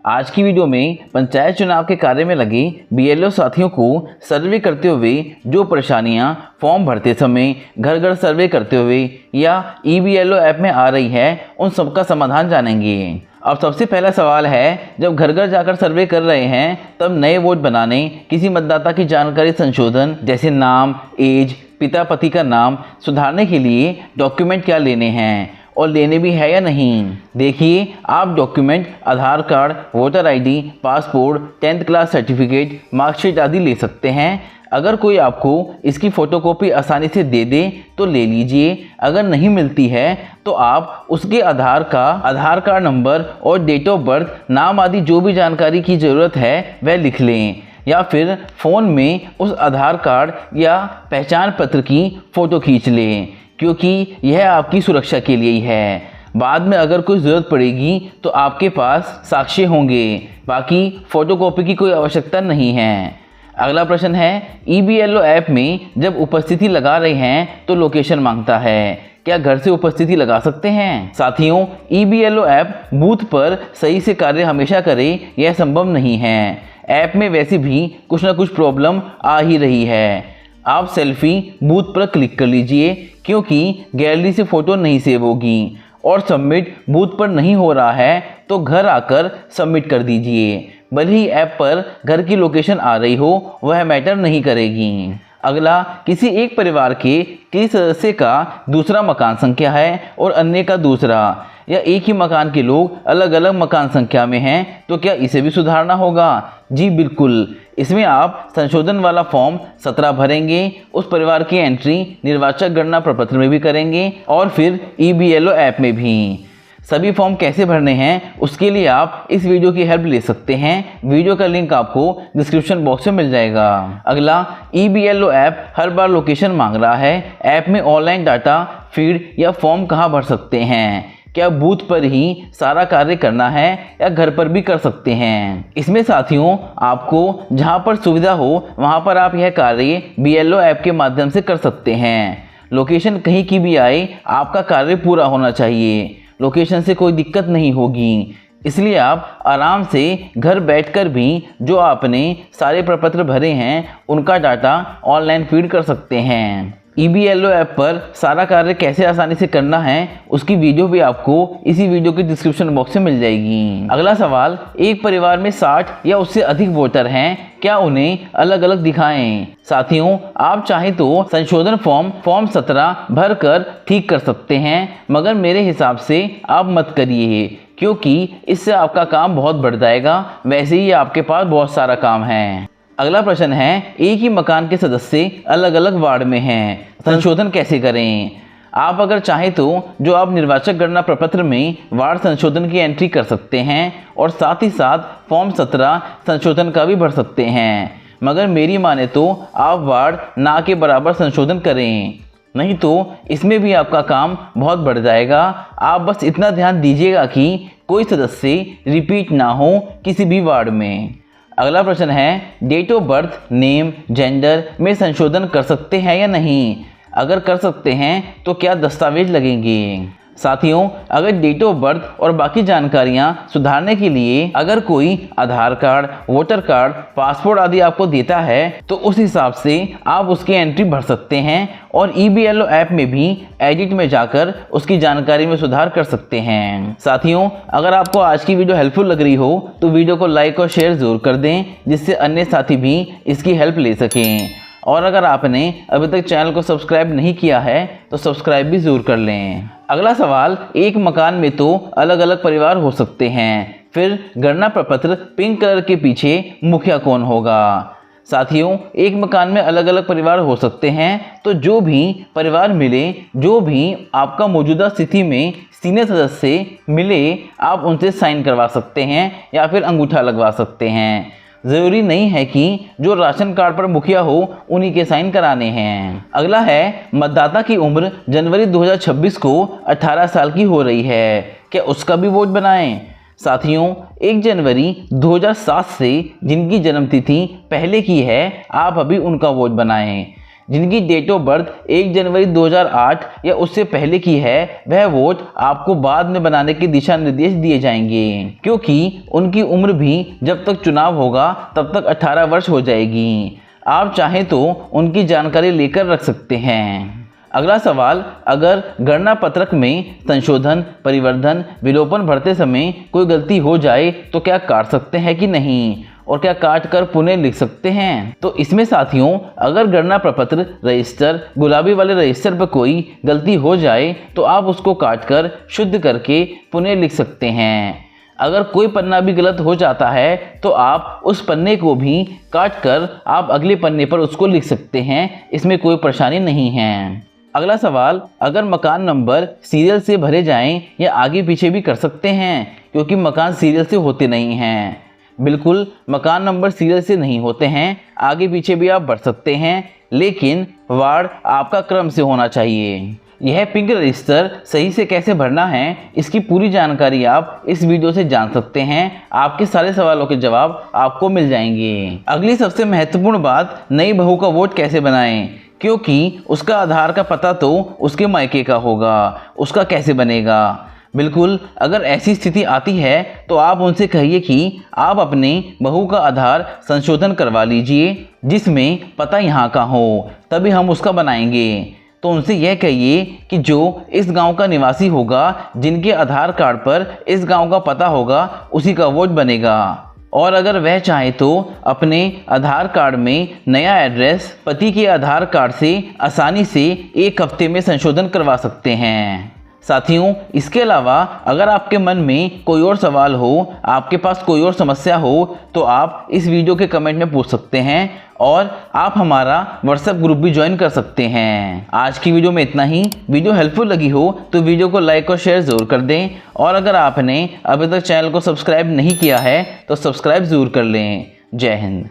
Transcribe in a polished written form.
आज की वीडियो में पंचायत चुनाव के कार्य में लगे बीएलओ साथियों को सर्वे करते हुए जो परेशानियां फॉर्म भरते समय, घर घर सर्वे करते हुए या ईबीएलओ ऐप में आ रही है, उन सबका समाधान जानेंगे। अब सबसे पहला सवाल है, जब घर घर जाकर सर्वे कर रहे हैं तब नए वोट बनाने, किसी मतदाता की जानकारी संशोधन जैसे नाम, एज, पिता पति का नाम सुधारने के लिए डॉक्यूमेंट क्या लेने हैं और लेने भी है या नहीं। देखिए, आप document Aadhaar card, voter ID, passport, 10th class certificate, marksheet आदि ले सकते हैं। अगर कोई आपको इसकी फ़ोटोकॉपी आसानी से दे दे तो ले लीजिए। अगर नहीं मिलती है तो आप उसके आधार कार्ड नंबर और डेट ऑफ बर्थ, नाम आदि जो भी जानकारी की ज़रूरत है वह लिख लें, या फिर फ़ोन में उस आधार कार्ड या पहचान पत्र की फ़ोटो खींच लें, क्योंकि यह आपकी सुरक्षा के लिए ही है। बाद में अगर कोई ज़रूरत पड़ेगी तो आपके पास साक्ष्य होंगे, बाकी फ़ोटोकॉपी की कोई आवश्यकता नहीं है। अगला प्रश्न है, ईबीएलओ ऐप में जब उपस्थिति लगा रहे हैं तो लोकेशन मांगता है, क्या घर से उपस्थिति लगा सकते हैं? साथियों, ईबीएलओ ऐप बूथ पर सही से कार्य हमेशा करे यह संभव नहीं है। ऐप में वैसे भी कुछ ना कुछ प्रॉब्लम आ ही रही है। आप सेल्फी बूथ पर क्लिक कर लीजिए, क्योंकि गैलरी से फ़ोटो नहीं सेव होगी, और सबमिट बूथ पर नहीं हो रहा है तो घर आकर सबमिट कर दीजिए। भले ही ऐप पर घर की लोकेशन आ रही हो, वह मैटर नहीं करेगी। अगला, किसी एक परिवार के किसी सदस्य का दूसरा मकान संख्या है और अन्य का दूसरा, या एक ही मकान के लोग अलग अलग मकान संख्या में हैं, तो क्या इसे भी सुधारना होगा? जी बिल्कुल। इसमें आप संशोधन वाला फॉर्म 17 भरेंगे, उस परिवार की एंट्री निर्वाचक गणना प्रपत्र में भी करेंगे और फिर ईबीएलओ ऐप में भी। सभी फॉर्म कैसे भरने हैं उसके लिए आप इस वीडियो की हेल्प ले सकते हैं। वीडियो का लिंक आपको डिस्क्रिप्शन बॉक्स में मिल जाएगा। अगला, ईबीएलओ ऐप हर बार लोकेशन मांग रहा है। ऐप में ऑनलाइन डाटा फीड या फॉर्म कहाँ भर सकते हैं? क्या बूथ पर ही सारा कार्य करना है या घर पर भी कर सकते हैं? इसमें साथियों, आपको जहां पर सुविधा हो वहां पर आप यह कार्य बीएलओ ऐप के माध्यम से कर सकते हैं। लोकेशन कहीं की भी आए, आपका कार्य पूरा होना चाहिए। लोकेशन से कोई दिक्कत नहीं होगी, इसलिए आप आराम से घर बैठकर भी जो आपने सारे प्रपत्र भरे हैं उनका डाटा ऑनलाइन फीड कर सकते हैं। ईबीएलओ ऐप पर सारा कार्य कैसे आसानी से करना है उसकी वीडियो भी आपको इसी वीडियो के डिस्क्रिप्शन बॉक्स में मिल जाएगी। अगला सवाल, एक परिवार में 60 या उससे अधिक वोटर हैं, क्या उन्हें अलग अलग दिखाएं? साथियों, आप चाहें तो संशोधन फॉर्म 17 भर कर ठीक कर सकते हैं, मगर मेरे हिसाब से आप मत करिए, क्योंकि इससे आपका काम बहुत बढ़ जाएगा। वैसे ही आपके पास बहुत सारा काम है। अगला प्रश्न है, एक ही मकान के सदस्य अलग अलग वार्ड में हैं, संशोधन कैसे करें? आप अगर चाहें तो जो आप निर्वाचक गणना प्रपत्र में वार्ड संशोधन की एंट्री कर सकते हैं और साथ ही साथ फॉर्म 17 संशोधन का भी भर सकते हैं, मगर मेरी माने तो आप वार्ड ना के बराबर संशोधन करें, नहीं तो इसमें भी आपका काम बहुत बढ़ जाएगा। आप बस इतना ध्यान दीजिएगा कि कोई सदस्य रिपीट ना हो किसी भी वार्ड में। अगला प्रश्न है, date of birth, name, gender में संशोधन कर सकते हैं या नहीं? अगर कर सकते हैं तो क्या दस्तावेज लगेंगे? साथियों, अगर डेट ऑफ बर्थ और बाकी जानकारियां सुधारने के लिए अगर कोई आधार कार्ड, वोटर कार्ड, पासपोर्ट आदि आपको देता है तो उस हिसाब से आप उसकी एंट्री भर सकते हैं और ईबीएलओ ऐप में भी एडिट में जाकर उसकी जानकारी में सुधार कर सकते हैं। साथियों, अगर आपको आज की वीडियो हेल्पफुल लग रही हो तो वीडियो को लाइक और शेयर ज़रूर कर दें, जिससे अन्य साथी भी इसकी हेल्प ले सकें। और अगर आपने अभी तक चैनल को सब्सक्राइब नहीं किया है तो सब्सक्राइब भी ज़रूर कर लें। अगला सवाल, एक मकान में तो अलग अलग परिवार हो सकते हैं, फिर गणना प्रपत्र पिंक कलर के पीछे मुखिया कौन होगा? साथियों, एक मकान में अलग अलग परिवार हो सकते हैं, तो जो भी परिवार मिले, जो भी आपका मौजूदा स्थिति में सीनियर सदस्य मिले, आप उनसे साइन करवा सकते हैं या फिर अंगूठा लगवा सकते हैं। ज़रूरी नहीं है कि जो राशन कार्ड पर मुखिया हो उन्हीं के साइन कराने हैं। अगला है, मतदाता की उम्र जनवरी 2026 को 18 साल की हो रही है, क्या उसका भी वोट बनाएं? साथियों, 1 जनवरी 2007 से जिनकी जन्मतिथि पहले की है, आप अभी उनका वोट बनाएं। जिनकी डेट ऑफ बर्थ 1 जनवरी 2008 या उससे पहले की है, वह वोट आपको बाद में बनाने के दिशा निर्देश दिए जाएंगे, क्योंकि उनकी उम्र भी जब तक चुनाव होगा तब तक 18 वर्ष हो जाएगी। आप चाहें तो उनकी जानकारी लेकर रख सकते हैं। अगला सवाल, अगर गणना पत्रक में संशोधन, परिवर्धन, विलोपन भरते समय कोई गलती हो जाए तो क्या काट सकते हैं कि नहीं, और क्या काट कर पुनः लिख सकते हैं? तो इसमें साथियों, अगर गणना प्रपत्र रजिस्टर गुलाबी वाले रजिस्टर पर कोई गलती हो जाए तो आप उसको काट कर शुद्ध करके पुनः लिख सकते हैं। अगर कोई पन्ना भी गलत हो जाता है तो आप उस पन्ने को भी काट कर आप अगले पन्ने पर उसको लिख सकते हैं, इसमें कोई परेशानी नहीं है। अगला सवाल, अगर मकान नंबर सीरियल से भरे जाएं या आगे पीछे भी कर सकते हैं, क्योंकि मकान सीरियल से होते नहीं हैं। बिल्कुल, मकान नंबर सीरियल से नहीं होते हैं, आगे पीछे भी आप बढ़ सकते हैं, लेकिन वार्ड आपका क्रम से होना चाहिए। यह पिंक रजिस्टर सही से कैसे भरना है, इसकी पूरी जानकारी आप इस वीडियो से जान सकते हैं। आपके सारे सवालों के जवाब आपको मिल जाएंगे। अगली सबसे महत्वपूर्ण बात, नई बहू का वोट कैसे बनाएं, क्योंकि उसका आधार का पता तो उसके मायके का होगा, उसका कैसे बनेगा। बिल्कुल, अगर ऐसी स्थिति आती है तो आप उनसे कहिए कि आप अपने बहू का आधार संशोधन करवा लीजिए जिसमें पता यहाँ का हो, तभी हम उसका बनाएंगे। तो उनसे यह कहिए कि जो इस गांव का निवासी होगा, जिनके आधार कार्ड पर इस गांव का पता होगा, उसी का वोट बनेगा। और अगर वह चाहे तो अपने आधार कार्ड में नया एड्रेस पति के आधार कार्ड से आसानी से 1 हफ्ते में संशोधन करवा सकते हैं। साथियों, इसके अलावा अगर आपके मन में कोई और सवाल हो, आपके पास कोई और समस्या हो, तो आप इस वीडियो के कमेंट में पूछ सकते हैं और आप हमारा व्हाट्सएप ग्रुप भी ज्वाइन कर सकते हैं। आज की वीडियो में इतना ही। वीडियो हेल्पफुल लगी हो तो वीडियो को लाइक और शेयर ज़रूर कर दें, और अगर आपने अभी तक चैनल को सब्सक्राइब नहीं किया है तो सब्सक्राइब ज़रूर कर लें। जय हिंद।